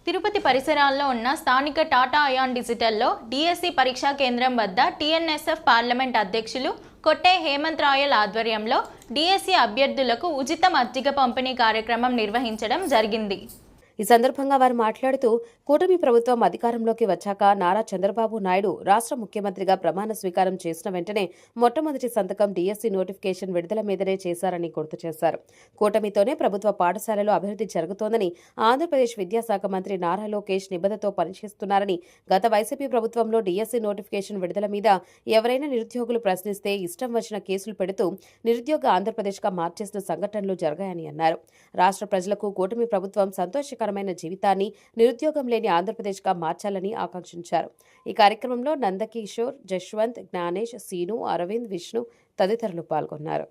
తిరుపతి పరిసరాల్లో ఉన్న స్థానిక టాటా అయాన్ డిజిటల్లో డిఎస్సి పరీక్షా కేంద్రం వద్ద టీఎన్ఎస్ఎఫ్ పార్లమెంట్ అధ్యక్షులు కొట్టే హేమంత్ రాయల్ ఆధ్వర్యంలో డిఎస్సి అభ్యర్థులకు ఉచిత మజ్జిగ పంపిణీ కార్యక్రమం నిర్వహించడం జరిగింది. ఈ సందర్భంగా వారు మాట్లాడుతూ కూటమి ప్రభుత్వం అధికారంలోకి వచ్చాక నారా చంద్రబాబు నాయుడు రాష్ట్ర ముఖ్యమంత్రిగా ప్రమాణ స్వీకారం చేసిన వెంటనే మొట్టమొదటి సంతకం డిఎస్సి నోటిఫికేషన్ విడుదల మీదనే చేశారని గుర్తు చేశారు. కూటమితోనే ప్రభుత్వ పాఠశాలలో అభివృద్ధి జరుగుతోందని, ఆంధ్రప్రదేశ్ విద్యాశాఖ మంత్రి నారా లోకేష్ నిబద్ధతో పనిచేస్తున్నారని, గత వైసీపీ ప్రభుత్వంలో డిఎస్సి నోటిఫికేషన్ విడుదల మీద ఎవరైనా నిరుద్యోగులు ప్రశ్నిస్తే ఇష్టం వచ్చిన కేసులు పెడుతూ నిరుద్యోగ ఆంధ్రప్రదేశ్గా మార్చేసిన సంఘటనలు జరిగాయని అన్నారు. రాష్ట్ర ప్రజలకు కూటమి ప్రభుత్వం సంతోషకరమైన జీవితాన్ని, నిరుద్యోగం లేని ఆంధ్రప్రదేశ్గా మార్చాలని ఆకాంక్షించారు. ఈ కార్యక్రమంలో నందకిషోర్, జశ్వంత్, జ్ఞానేష్, సీను, అరవింద్, విష్ణు తదితరులు పాల్గొన్నారు.